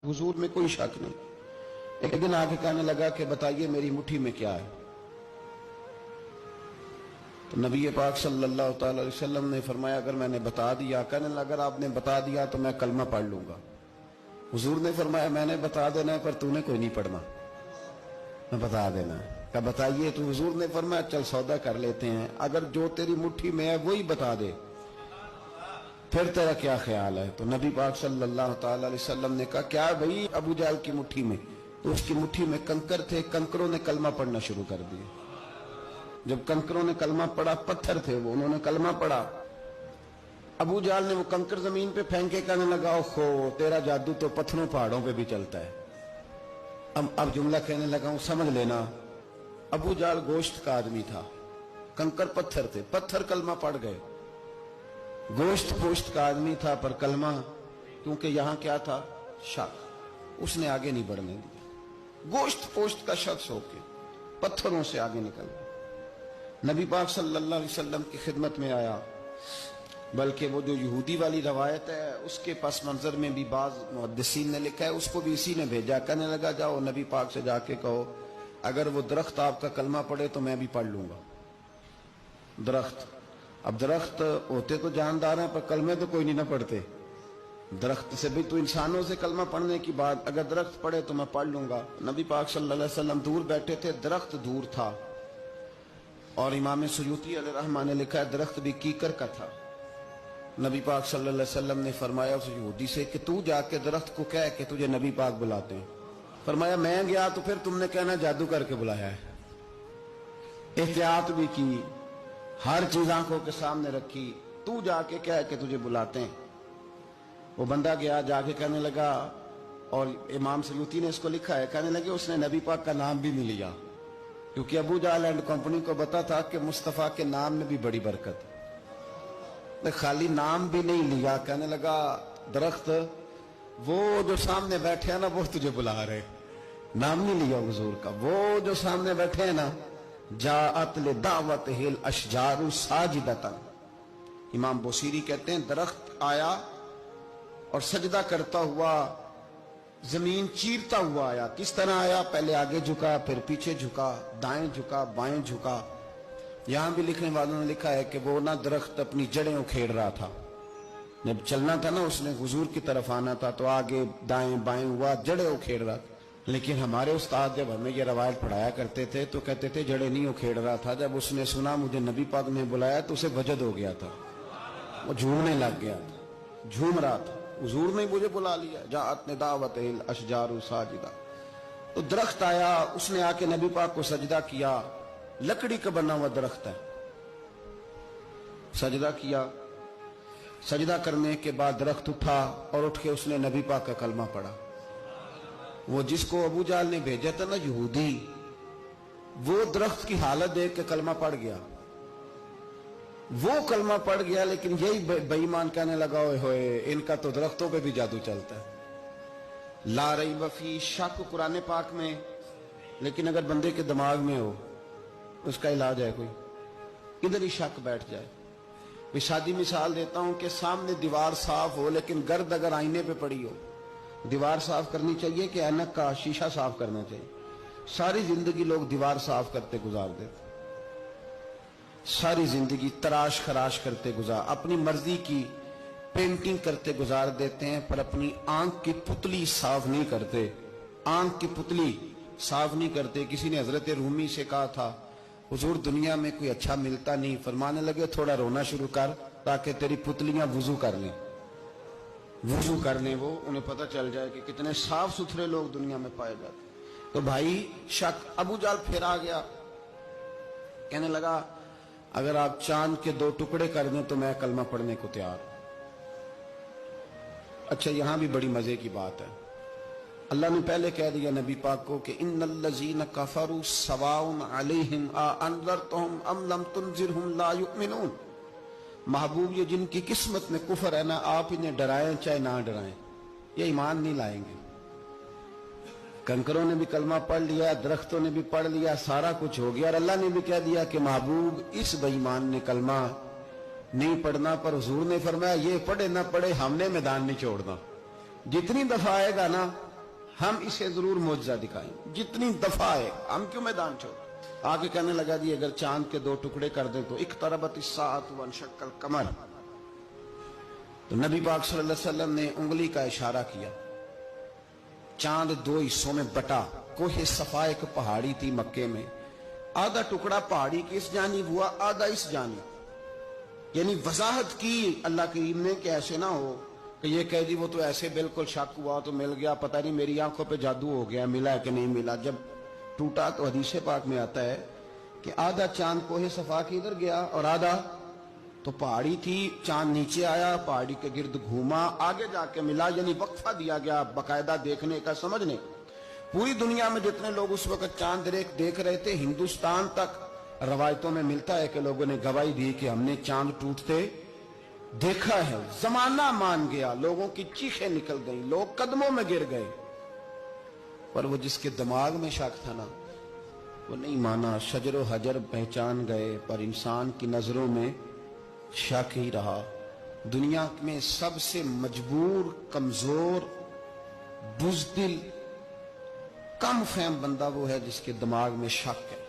हुजूर में कोई शक नहीं। एक दिन आके कहने लगा कि बताइए मेरी मुट्ठी में क्या है। तो नबी पाक सल्लल्लाहु अलैहि वसल्लम ने फरमाया अगर मैंने बता दिया, कहने लगा अगर आपने बता दिया तो मैं कलमा पढ़ लूंगा। हुजूर ने फरमाया मैंने बता देना है पर तूने कोई नहीं पढ़ना, मैं बता देना है। कहा बताइए। तो हुजूर ने फरमाया चल सौदा कर लेते हैं, अगर जो तेरी मुट्ठी में है वही बता दे फिर तेरा क्या ख्याल है। तो नबी पाक सल्लल्लाहु अलैहि वसल्लम ने कहा क्या भाई अबू जहल की मुट्ठी में? तो उसकी मुट्ठी में कंकर थे, कंकरों ने कलमा पढ़ना शुरू कर दिया। जब कंकरों ने कलमा पढ़ा, पत्थर थे वो, उन्होंने कलमा पढ़ा। अबू जहल ने वो कंकर जमीन पे फेंके, कहने लगा ओहो तेरा जादू तो पत्थरों पहाड़ों पे भी चलता है। अब जुमला कहने लगा हूं समझ लेना। अबू जहल गोश्त का आदमी था, कंकर पत्थर थे, पत्थर कलमा पढ़ गए। गोश्त पोश्त का आदमी था पर कलमा, क्योंकि यहां क्या था शक, उसने आगे नहीं बढ़ने दिया। गोश्त पोश्त का शख्स होके पत्थरों से आगे निकल गया। नबी पाक सल्लल्लाहु अलैहि वसल्लम की खिदमत में आया। बल्कि वो जो यहूदी वाली रवायत है उसके पस मंजर में भी बाज मुहद्दिसीन ने लिखा है, उसको भी इसी ने भेजा। कहने लगा जाओ नबी पाक से जाके कहो अगर वो दरख्त आपका कलमा पढ़े तो मैं भी पढ़ लूंगा। दरख्त, अब दरख्त होते तो जानदार हैं पर कलमे तो कोई नहीं ना पढ़ते। दरख्त से भी तो इंसानों से कलमा पढ़ने की बात, अगर दरख्त पढ़े तो मैं पढ़ लूंगा। नबी पाक सल्लल्लाहु अलैहि वसल्लम दूर बैठे थे, दरख्त दूर था। और इमाम सुयूती अलैहिर्रहमान ने लिखा है दरख्त भी कीकर का था। नबी पाक सल्लल्लाहु अलैहि वसल्लम ने फरमाया उस यहूदी से कि तू जाके दरख्त को कह कि तुझे नबी पाक बुलाते हैं। फरमाया मैं गया तो फिर तुमने कहना जादू करके बुलाया है। एहतियात भी की, हर चीज आंखों के सामने रखी, तू जाके कह के तुझे बुलाते हैं। वो बंदा गया, जाके कहने लगा, और इमाम सयूती ने इसको लिखा है, कहने लगे उसने नबी पाक का नाम भी नहीं लिया, क्योंकि अबू जहल एंड कंपनी को पता था कि मुस्तफा के नाम में भी बड़ी बरकत है। खाली नाम भी नहीं लिया, कहने लगा दरख्त वो जो सामने बैठे हैं ना वो तुझे बुला रहे, नाम नहीं लिया हुजूर का। वो जो सामने बैठे हैं ना, जाअत ले दावत हिल अशजारु साजिदतन। इमाम बोसीरी कहते हैं दरख्त आया और सजदा करता हुआ, जमीन चीरता हुआ आया। किस तरह आया? पहले आगे झुका, फिर पीछे झुका, दाएं झुका, बाएं झुका। यहां भी लिखने वालों ने लिखा है कि वो ना दरख्त अपनी जड़ें उखेड़ रहा था। जब चलना था ना उसने हुजूर की तरफ आना था तो आगे दाएं बाएं हुआ, जड़ें उखेड़ रहा था। लेकिन हमारे उस्ताद जब हमें ये रवायत पढ़ाया करते थे तो कहते थे जड़ें नहीं उखेड़ रहा था। जब उसने सुना मुझे नबी पाक ने बुलाया तो उसे वजद हो गया था, वो झूमने लग गया था, झूम रहा था। हुजूर ने मुझे बुला लिया, जाअत ने दावत हिल अशजारु साजिदा। तो दरख्त आया, उसने आके नबी पाक को सजदा किया। लकड़ी का बना हुआ दरख्त है, सजदा किया। सजदा करने के बाद दरख्त उठा और उठ के उसने नबी पाक का कलमा पढ़ा। वो जिसको अबू जहल ने भेजा था ना यहूदी, वो दरख्त की हालत देख के कलमा पढ़ गया। वो कलमा पढ़ गया, लेकिन यही बेईमान कहने लगा ओए होए इनका तो दरख्तों पे भी जादू चलता है। ला रही वफी, शक कुरान पाक में, लेकिन अगर बंदे के दिमाग में हो उसका इलाज है कोई, इधर ही शक बैठ जाए। सादी मिसाल देता हूं कि सामने दीवार साफ हो लेकिन गर्द अगर आईने पे पड़ी हो, दीवार साफ करनी चाहिए कि ऐनक का शीशा साफ करना चाहिए? सारी जिंदगी लोग दीवार साफ करते गुजार देते, सारी जिंदगी तराश खराश करते गुजार, अपनी मर्जी की पेंटिंग करते गुजार देते हैं, पर अपनी आंख की पुतली साफ नहीं करते। आंख की पुतली साफ नहीं करते। किसी ने हजरत रूमी से कहा था हुजूर दुनिया में कोई अच्छा मिलता नहीं, फरमाने लगे थोड़ा रोना शुरू कर ताकि तेरी पुतलियां वुजू कर लें, वुजू कर लें। वो उन्हें पता चल जाए कि कितने साफ सुथरे लोग दुनिया में पाए जाते। तो भाई शक, अबू जहल फिर आ गया, कहने लगा अगर आप चांद के 2 टुकड़े कर दें तो मैं कलमा पढ़ने को तैयार। अच्छा यहां भी बड़ी मजे की बात है। अल्लाह ने पहले कह दिया नबी पाक को कि इन्नल्लज़ीना कफरू सवाउन अलैहिम आ अनज़रतहुम अम लम तुनज़िरहुम ला युमिनून। महबूब ये जिनकी किस्मत में कुफर है ना, आप इन्हें डराएं चाहे ना डराएं, ये ईमान नहीं लाएंगे। कंकरों ने भी कलमा पढ़ लिया, दरख्तों ने भी पढ़ लिया, सारा कुछ हो गया, और अल्लाह ने भी कह दिया कि महबूब इस बेईमान ने कलमा नहीं पढ़ना। पर हुजूर ने फरमाया ये पढ़े ना पढ़े हमने मैदान नहीं छोड़ना। जितनी दफा आएगा ना ہم اسے ضرور معجزہ دکھائیں، جتنی دفعہ ہے ہم کیوں میدان چھوڑ. آگے کہنے لگا جی اگر چاند کے 2 ٹکڑے کر دیں تو اقتربت الساعۃ وانشق القمر. تو نبی پاک صلی اللہ علیہ وسلم نے انگلی کا اشارہ کیا، چاند 2 حصوں میں بٹا. کوہ صفا ایک پہاڑی تھی مکے میں، آدھا ٹکڑا پہاڑی کی اس جانب ہوا، آدھا اس جانب. یعنی وضاحت کی اللہ کریم نے کہ ایسے نہ ہو کہ یہ کہہ دی وہ تو ایسے بالکل شک ہوا تو مل گیا، پتہ نہیں میری آنکھوں پہ جادو ہو گیا، ملا ہے کہ نہیں ملا. جب ٹوٹا تو حدیث پاک میں آتا ہے کہ آدھا چاند کوہ صفا کی ادھر گیا اور آدھا تو پہاڑی تھی، چاند نیچے آیا، پہاڑی کے گرد گھوما، آگے جا کے ملا. یعنی وقفہ دیا گیا باقاعدہ دیکھنے کا، سمجھنے. پوری دنیا میں جتنے لوگ اس وقت چاند دیکھ رہے تھے، ہندوستان تک روایتوں میں ملتا ہے کہ لوگوں نے گواہی دی کہ ہم نے چاند ٹوٹتے دیکھا ہے. زمانہ مان گیا، لوگوں کی چیخیں نکل گئیں، لوگ قدموں میں گر گئے. پر وہ جس کے دماغ میں شک تھا نا وہ نہیں مانا. شجر و حجر پہچان گئے پر انسان کی نظروں میں شک ہی رہا. دنیا میں سب سے مجبور، کمزور، بزدل، کم فہم بندہ وہ ہے جس کے دماغ میں شک ہے.